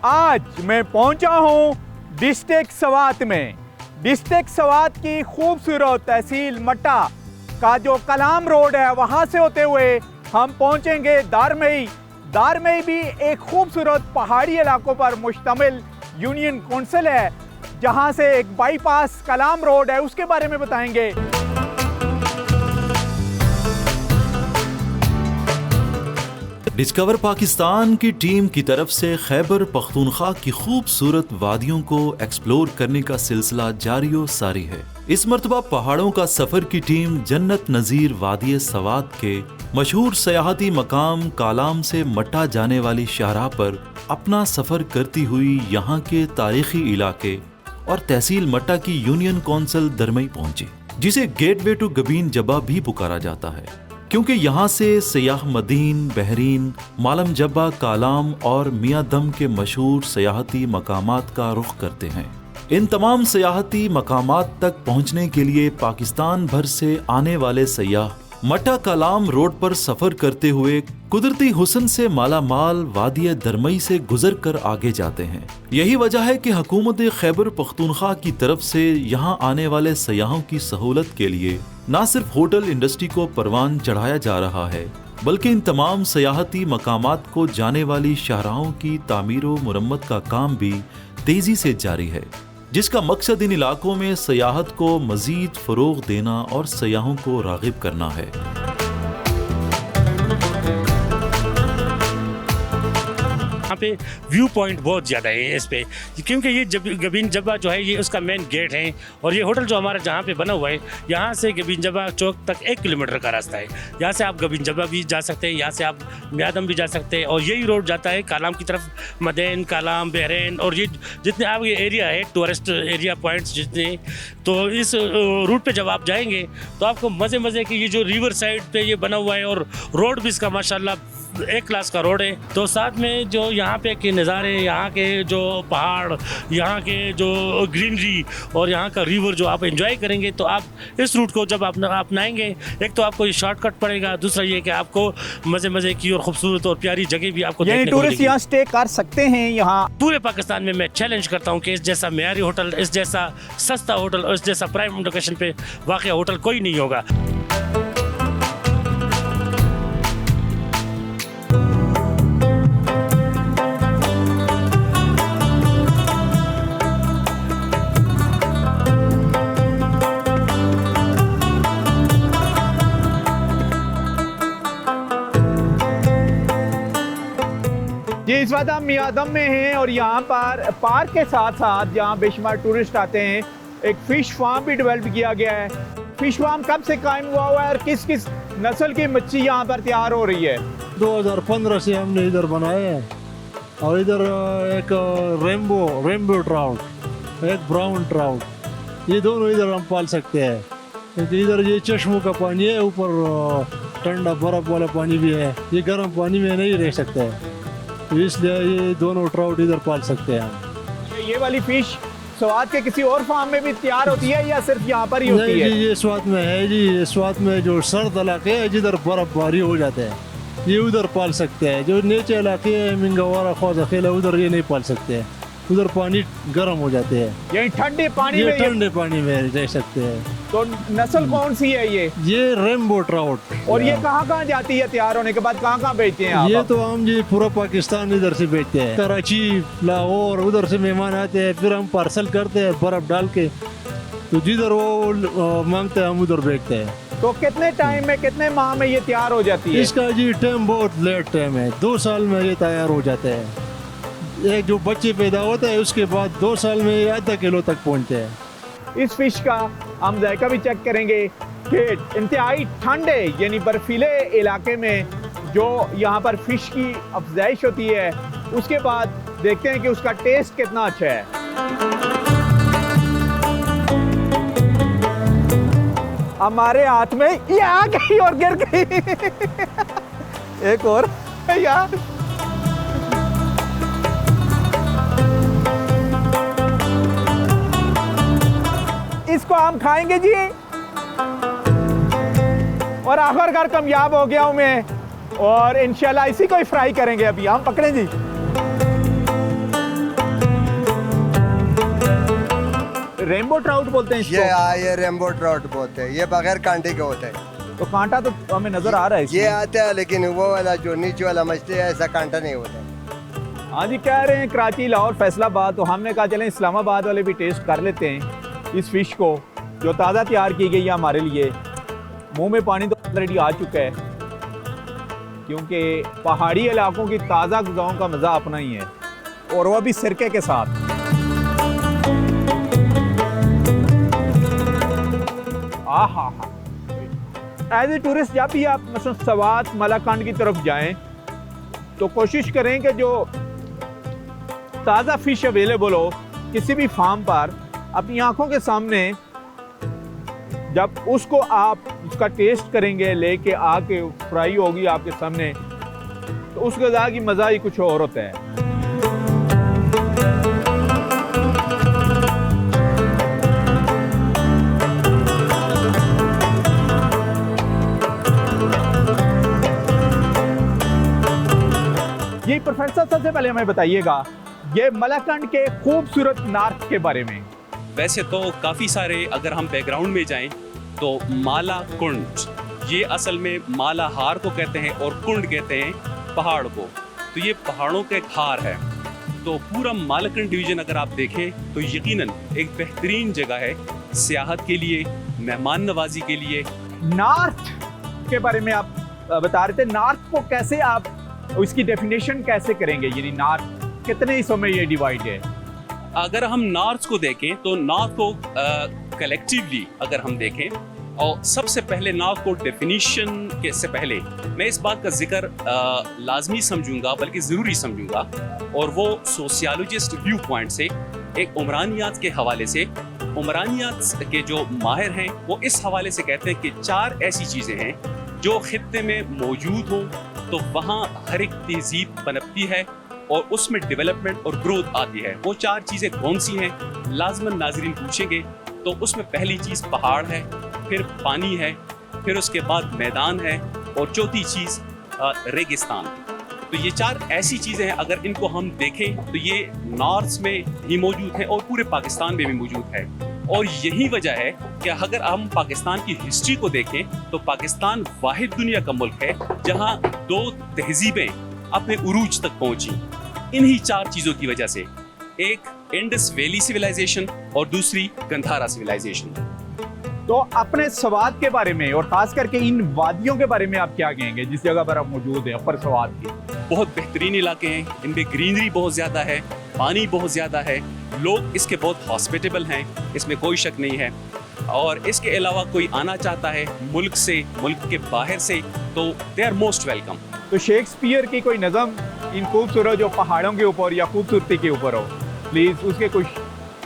आज मैं पहुंचा हूं डिस्ट्रिक्ट स्वात में। डिस्ट्रिक्ट स्वात की खूबसूरत तहसील मट्टा का जो कलाम रोड है वहां से होते हुए हम पहुंचेंगे दारमई। दारमई भी एक खूबसूरत पहाड़ी इलाकों पर मुश्तमिल यूनियन कौंसिल है, जहां से एक बाईपास कलाम रोड है, उसके बारे में बताएंगे। डिस्कवर पाकिस्तान की टीम की तरफ से खैबर पख्तूनख्वा की खूबसूरत वादियों को एक्सप्लोर करने का सिलसिला जारी व सारी है। इस मर्तबा पहाड़ों का सफर की टीम जन्नत नज़ीर वादी सवात के मशहूर सयाहती मकाम कालाम से मट्टा जाने वाली शाहराह पर अपना सफर करती हुई यहाँ के तारीखी इलाके और तहसील मट्टा की यूनियन कौंसिल दरमई पहुंची, जिसे गेटवे टू गबीन जब्बा भी पुकारा जाता है, क्योंकि यहाँ से सयाह मदीन, बहरीन, मालम जब्बा, कालाम और मियाँ दम के मशहूर सयाहती मकामात का रुख करते हैं। इन तमाम सयाहती मकामात तक पहुँचने के लिए पाकिस्तान भर से आने वाले सयाह मट्टा कालाम रोड पर सफर करते हुए कुदरती हुस्न से माला माल वादी दरमई से गुजर कर आगे जाते हैं। यही वजह है कि हुकूमत खैबर पख्तूनख्वा की तरफ से यहाँ आने वाले सयाहों की सहूलत के लिए न सिर्फ होटल इंडस्ट्री को परवान चढ़ाया जा रहा है, बल्कि इन तमाम सयाहती मकामात को जाने वाली शाहराहों की तामीर व मुरम्मत का काम भी तेजी से जारी है, जिसका मकसद इन इलाकों में सयाहत को मजीद फरोग देना और सयाहों को रागिब करना है। यहाँ पे व्यू पॉइंट बहुत ज़्यादा है इस पे, क्योंकि ये गबीन जब्बा जो है ये उसका मेन गेट है, और ये होटल जो हमारा जहाँ पे बना हुआ है यहाँ से गबीन जब्बा चौक तक 1 किलोमीटर का रास्ता है। यहाँ से आप गबीन जब्बा भी जा सकते हैं, यहाँ से आप मियादम भी जा सकते हैं, और यही रोड जाता है कालाम की तरफ, मदैन, कालाम, बहरीन, और ये जितने आप ये एरिया है टूरिस्ट एरिया पॉइंट्स जितने, तो इस रूट पे जब आप जाएंगे तो आपको मज़े की ये जो रिवर साइड पे ये बना हुआ है, और रोड भी इसका माशाल्लाह एक क्लास का रोड है। तो साथ में जो यहाँ पे के नज़ारे, यहाँ के जो पहाड़, यहाँ के जो ग्रीनरी और यहाँ का रिवर जो आप एंजॉय करेंगे, तो आप इस रूट को जब आप अपनाएंगे, एक तो आपको ये शॉर्टकट पड़ेगा, दूसरा ये कि आपको मज़े की और खूबसूरत और प्यारी जगह भी आपको देखने को मिलेगी। टूरिस्ट यहाँ स्टे कर सकते हैं। यहाँ पूरे पाकिस्तान में मैं चैलेंज करता हूँ कि इस जैसा मेयारी होटल, इस जैसा सस्ता होटल और इस जैसा प्राइम लोकेशन पे वाक़ई होटल कोई नहीं होगा। जी, इस वक्त हम मियादम में हैं और यहाँ पर पार्क के साथ साथ जहाँ बेशुमार टूरिस्ट आते हैं, एक फ़िश फार्म भी डेवलप किया गया है। फ़िश फार्म कब से कायम हुआ है और किस किस नस्ल की मच्छी यहाँ पर तैयार हो रही है? 2015 से हमने इधर बनाया है, और इधर एक रेम्बो ट्राउट, एक ब्राउन ट्राउट, ये दोनों इधर हम पाल सकते हैं, क्योंकि इधर ये चश्मों का पानी है, ऊपर ठंडा बर्फ़ वाला पानी भी है, ये गर्म पानी में नहीं रह सकते हैं, इसलिए ये दोनों ट्राउट इधर पाल सकते हैं हम। ये वाली फिश स्वात के किसी और फार्म में भी तैयार होती है या सिर्फ यहाँ पर ही होती है? जी, ये स्वात में है जी, ये स्वात में जो सर्द इलाके है जिधर बर्फबारी हो जाते हैं, ये उधर पाल सकते हैं। जो नीचे इलाके है मिंगवारा, ख्वाजा खेला, उधर ये नहीं पाल सकते हैं, उधर पानी गर्म हो जाते हैं, यही ठंडे पानी में, ठंडे पानी में रह सकते हैं। तो नस्ल कौन सी है ये रेम्बो ट्राउट। और ये कहाँ जाती है तैयार होने के बाद, कहाँ बेचते हैं आप? ये तो हम जी पूरा पाकिस्तान इधर से बेचते हैं, कराची, लाहौर, उधर से मेहमान आते हैं, फिर हम पार्सल करते हैं बर्फ डाल के, तो जिधर वो मांगते हैं हम उधर बेचते हैं। तो कितने टाइम में, कितने माह में ये तैयार हो जाती है? इसका जी टाइम बहुत लेट टाइम है, 2 साल में ये तैयार हो जाते हैं। एक जो बच्चे पैदा होते हैं उसके बाद 2 साल में ये आधा किलो तक पहुंचते हैं। इस फिश का हम जायका भी चेक करेंगे कि इंतहाई ठंडे यानी बर्फीले इलाके में जो यहाँ पर फिश की अफजाइश होती है, उसके बाद देखते हैं कि उसका टेस्ट कितना अच्छा है। हमारे हाथ में ये आ गई और गिर गई। एक और यार, इसको हम खाएंगे जी, और आखिरकार कामयाब हो गया हूं मैं, और इंशाल्लाह इसी को ही फ्राई करेंगे। अभी हम पकड़ें जी। रेनबो ट्राउट बोलते हैं ये इसको? ये रेम्बो ट्राउट बोलते हैं, ये बगैर कांटे के होते हैं। तो कांटा तो हमें नजर आ रहा है ये इसमें। आता है, लेकिन वो वाला जो नीचे वाला मछली है ऐसा कांटा नहीं होता। हाँ जी, कह रहे हैं कराची, लाहौर, फैसलाबाद, तो हमने कहा चलें इस्लामाबाद वाले भी टेस्ट कर लेते हैं इस फिश को जो ताज़ा तैयार की गई है हमारे लिए। मुंह में पानी तो ऑलरेडी आ चुका है, क्योंकि पहाड़ी इलाकों की ताज़ा ग़िज़ाओं का मज़ा अपना ही है, और वो भी सिरके के साथ। आहा हा। एज ए टूरिस्ट जब भी आप मसलन सवात, मलाकंड की तरफ जाएं तो कोशिश करें कि जो ताज़ा फिश अवेलेबल हो किसी भी फार्म पर, अपनी आंखों के सामने जब उसको आप उसका टेस्ट करेंगे, लेके आके फ्राई होगी आपके सामने, तो उस ग़िज़ा की मज़ा ही कुछ और होता है। ये प्रोफेसर सबसे पहले हमें बताइएगा ये मलाकंड के खूबसूरत नार्थ के बारे में। वैसे तो काफ़ी सारे, अगर हम बैकग्राउंड में जाएं तो माला कुंड, ये असल में माला हार को कहते हैं और कुंड कहते हैं पहाड़ को। तो ये पहाड़ों का एक हार है। तो पूरा मालाकंड डिवीज़न अगर आप देखें तो यकीनन एक बेहतरीन जगह है सियाहत के लिए, मेहमान नवाजी के लिए। नॉर्थ के बारे में आप बता रहे थे, नॉर्थ को कैसे आप उसकी डेफिनेशन कैसे करेंगे, यानी नॉर्थ कितने हिस्सों में ये डिवाइड है? अगर हम नॉर्थ को देखें तो नॉर्थ को कलेक्टिवली अगर हम देखें, और सबसे पहले नॉर्थ को डेफिनेशन के से पहले मैं इस बात का जिक्र लाजमी समझूंगा, बल्कि ज़रूरी समझूंगा, और वो सोशियोलॉजिस्ट व्यू पॉइंट से, एक उमरानियात के हवाले से। उमरानियात के जो माहिर हैं वो इस हवाले से कहते हैं कि 4 ऐसी चीज़ें हैं जो खित्ते में मौजूद हों तो वहाँ हर एक तहजीब पनपती है और उसमें डेवलपमेंट और ग्रोथ आती है। वो 4 चीज़ें कौन सी हैं, लाजमन नाजरीन पूछेंगे तो उसमें पहली चीज़ पहाड़ है, फिर पानी है, फिर उसके बाद मैदान है, और चौथी चीज़ रेगिस्तान। तो ये 4 ऐसी चीज़ें हैं, अगर इनको हम देखें तो ये नॉर्थ में ही मौजूद है और पूरे पाकिस्तान में भी मौजूद है। और यही वजह है कि अगर हम पाकिस्तान की हिस्ट्री को देखें तो पाकिस्तान वाहिद दुनिया का मुल्क है जहाँ 2 तहजीबें अपने उरूज तक पहुँची, इन्हीं 4 चीज़ों की वजह से। एक इंडस वैली सिविलाइजेशन और दूसरी गंधारा सिविलाइजेशन। तो अपने सवात के बारे में और खास करके इन वादियों के बारे में आप क्या कहेंगे जिस जगह पर आप मौजूद हैं, अपर सवात की? बहुत बेहतरीन इलाके हैं, इनमें ग्रीनरी बहुत ज़्यादा है, पानी बहुत ज़्यादा है, लोग इसके बहुत हॉस्पिटेबल हैं, इसमें कोई शक नहीं है। और इसके अलावा कोई आना चाहता है मुल्क से, मुल्क के बाहर से, तो दे आर मोस्ट वेलकम। तो शेक्सपियर की कोई नज़म इन खूबसूरत जो पहाड़ों के ऊपर या खूबसूरती के ऊपर हो, प्लीज़ उसके कुछ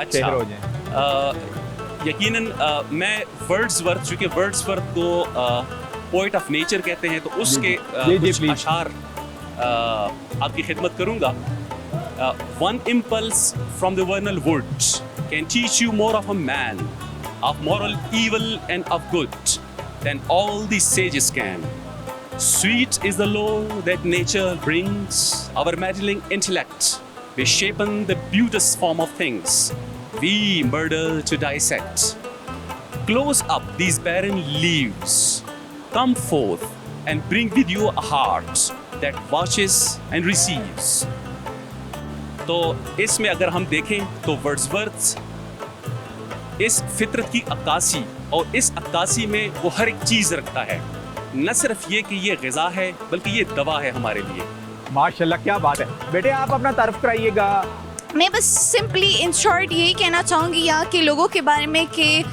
चेहरे हो जाएं। यकीनन मैं वर्ड्सवर्थ, चूँकि वर्ड्सवर्थ को पोइट ऑफ नेचर कहते हैं, तो उसके कुछ अशार आपकी खिदमत करूँगा। One impulse from the vernal woods can teach you more of a man, of moral evil and of good, than all the sages can. Sweet is the law that nature brings, our meddling intellect we shapen the beauteous form of things, we murder to dissect. Close up these barren leaves, come forth and bring with you a heart that watches and receives. तो इसमें अगर हम देखें तो Wordsworth इस फितरत की अक्कासी, और इस अक्कासी में वो हर एक चीज़ रखता है, न सिर्फ ये कि ये ग़िज़ा है बल्कि ये दवा है हमारे लिए। माशाल्लाह, क्या बात है। बेटे आप अपना तारीफ कराइएगा। मैं बस सिंपली इन शॉर्ट यही कहना चाहूँगी यहाँ के लोगों के बारे में कि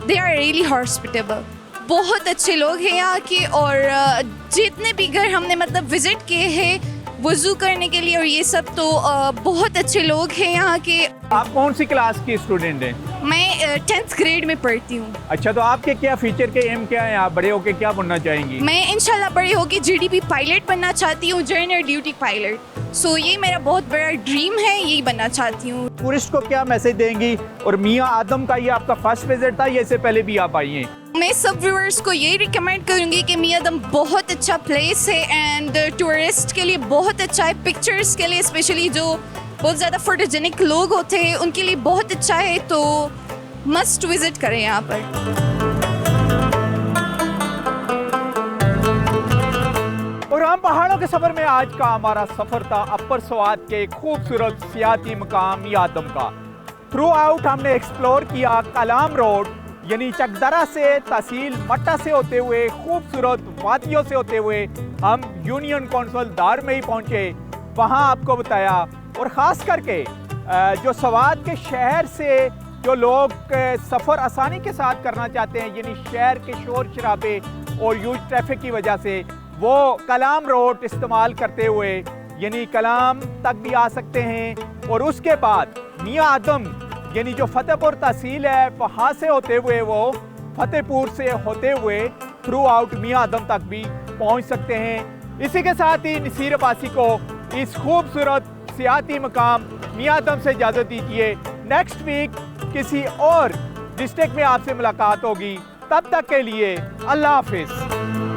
दे आर रियली हॉस्पिटेबल, बहुत अच्छे लोग हैं यहाँ के। और जितने भी घर हमने मतलब विज़िट किए हैं वज़ू करने के लिए और ये सब, तो बहुत अच्छे लोग हैं यहाँ के। आप कौन सी क्लास की स्टूडेंट हैं? मैं 10th ग्रेड में पढ़ती हूँ। अच्छा, तो आपके क्या फ्यूचर के एम क्या है? आप बड़े होके क्या बनना चाहेंगी? मैं इंशाल्लाह बड़े होके GDP पायलट बनना चाहती हूँ, जर्नल ड्यूटी पायलट। सो ये मेरा बहुत बड़ा ड्रीम है, यही बनना चाहती हूँ। टूरिस्ट को क्या मैसेज देंगी? और मियाँ आदम का ये आपका फर्स्ट विजिट था या इससे पहले भी आप आई हैं? मैं सब व्यूअर्स को यही रिकमेंड करूँगी कि मियाँ आदम बहुत अच्छा प्लेस है एंड टूरिस्ट के लिए बहुत अच्छा है, पिक्चर्स के लिए स्पेशली जो बहुत ज़्यादा फोटोजेनिक लोग होते हैं उनके लिए बहुत अच्छा है। तो मस्ट विजिट करें यहाँ पर। और हम पहाड़ों के सफर में आज का हमारा सफर था अपर स्वात के खूबसूरत सियाती मकाम मियादम का। थ्रू आउट हमने एक्सप्लोर किया कलाम रोड यानी चकदरा से तहसील मट्टा से होते हुए खूबसूरत वादियों से होते हुए हम यूनियन कौंसिल दार में ही पहुंचे। वहां आपको बताया और ख़ास करके जो स्वात के शहर से जो लोग सफ़र आसानी के साथ करना चाहते हैं यानी शहर के शोर शराबे और यूज ट्रैफिक की वजह से वो कलाम रोड इस्तेमाल करते हुए यानी कलाम तक भी आ सकते हैं। और उसके बाद मियां आदम यानी जो फतेहपुर तहसील है वहाँ से होते हुए वो फतेहपुर से होते हुए थ्रू आउट मियां आदम तक भी पहुँच सकते हैं। इसी के साथ ही नसीर अब्बासी को इस खूबसूरत सियाती मकाम मियां आदम से इजाज़त दीजिए। नेक्स्ट वीक किसी और डिस्ट्रिक्ट में आपसे मुलाकात होगी, तब तक के लिए अल्लाह हाफिज़।